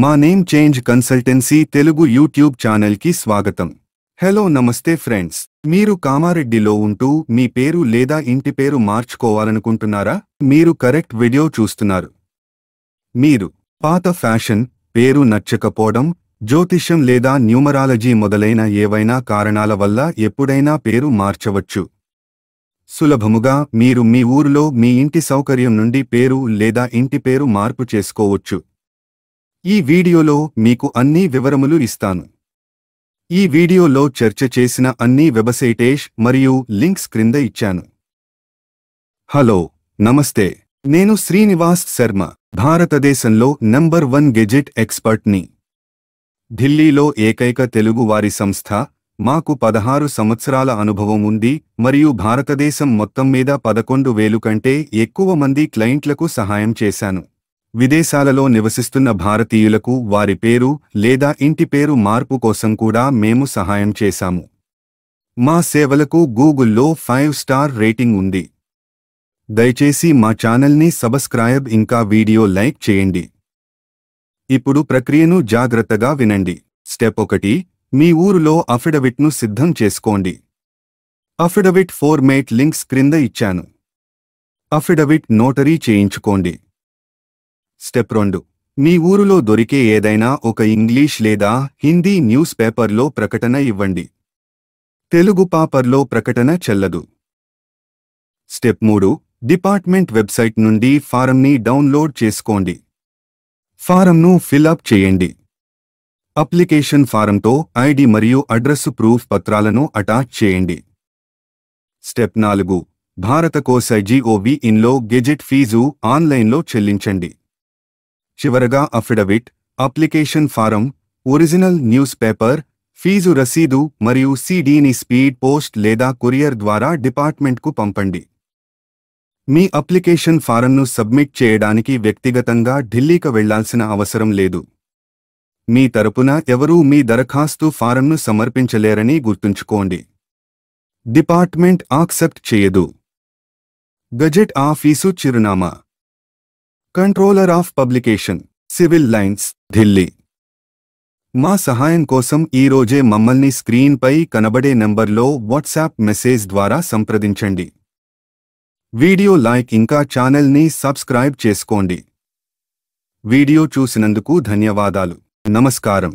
మా name change consultancy Telugu YouTube ఛానల్కి స్వాగతం. హలో నమస్తే ఫ్రెండ్స్, మీరు కామారెడ్డిలో ఉంటూ మీ పేరు లేదా ఇంటి పేరు మార్చుకోవాలనుకుంటున్నారా? మీరు కరెక్ట్ వీడియో చూస్తున్నారు. మీరు పాత ఫ్యాషన్, పేరు నచ్చకపోవడం, జ్యోతిష్యం లేదా న్యూమరాలజీ మొదలైన ఏవైనా కారణాల వల్ల ఎప్పుడైనా పేరు మార్చవచ్చు. సులభముగా మీరు మీ ఊరిలో మీ ఇంటి సౌకర్యం నుండి పేరు లేదా ఇంటి పేరు మార్పు చేసుకోవచ్చు. ఈ వీడియోలో మీకు అన్ని వివరములు ఇస్తాను. ఈ వీడియోలో చర్చ చేసిన అన్ని వెబ్సైట్స్ మరియు లింక్స్ క్రింద ఇచ్చాను. హలో, నమస్తే. నేను శ్రీనివాస్ శర్మ, భారతదేశంలో నంబర్ 1 గెజెట్ ఎక్స్పర్ట్ని. ఢిల్లీలో ఏకైక తెలుగు వారి సంస్థ. మాకు 16 సంవత్సరాల అనుభవం ఉంది మరియు భారతదేశం మొత్తం మీద 11,000 కంటే ఎక్కువ మంది క్లయింట్లకు సహాయం చేశాను. విదేశాలలో నివసిస్తున్న భారతీయులకు వారి పేరు లేదా ఇంటి పేరు మార్పు కోసం కూడా మేము సహాయం చేశాము. మా సేవలకు గూగుల్లో 5 స్టార్ రేటింగ్ ఉంది. దయచేసి మా ఛానల్ని సబ్స్క్రైబ్ ఇంకా వీడియో లైక్ చేయండి. ఇప్పుడు ప్రక్రియను జాగ్రత్తగా వినండి. స్టెప్ 1, మీ ఊరులో అఫిడవిట్ను సిద్ధం చేసుకోండి. అఫిడవిట్ ఫార్మేట్ లింక్స్ క్రింద ఇచ్చాను. అఫిడవిట్ నోటరీ చేయించుకోండి. స్టెప్ 2, మీ ఊరులో దొరికే ఏదైనా ఒక ఇంగ్లీష్ లేదా హిందీ న్యూస్ పేపర్లో ప్రకటన ఇవ్వండి. తెలుగు పేపర్లో ప్రకటన చెల్లదు. స్టెప్ 3, డిపార్ట్మెంట్ వెబ్సైట్ నుండి ఫారంని డౌన్లోడ్ చేసుకోండి. ఫారంను ఫిల్అప్ చేయండి. అప్లికేషన్ ఫారంతో ఐడి మరియు అడ్రస్సు ప్రూఫ్ పత్రాలను అటాచ్ చేయండి. స్టెప్ 4, భారత కోశ.gov.in లో గెజెట్ ఫీజు ఆన్లైన్లో చెల్లించండి. చివరగా affidavit, application form, original news paper, fee రసీదు మరియు సీడీని స్పీడ్ పోస్ట్ లేదా కొరియర్ ద్వారా డిపార్ట్మెంట్కు పంపండి. మీ అప్లికేషన్ ఫారంను సబ్మిట్ చేయడానికి వ్యక్తిగతంగా ఢిల్లీకి వెళ్లాల్సిన అవసరం లేదు. మీ తరపున ఎవరూ మీ దరఖాస్తు ఫారంను సమర్పించలేరని గుర్తుంచుకోండి. డిపార్ట్మెంట్ యాక్సెప్ట్ చేయదు. గెజెట్ ఆఫీసు చిరునామా: controller of publication, civil lines, Delhi. మా సహాయం కోసం ఈ రోజే మమ్మల్ని స్క్రీన్పై కనబడే నంబర్లో వాట్సాప్ మెసేజ్ ద్వారా సంప్రదించండి. వీడియో లైక్ ఇంకా ఛానల్ని సబ్స్క్రైబ్ చేసుకోండి. వీడియో చూసినందుకు ధన్యవాదాలు. నమస్కారం.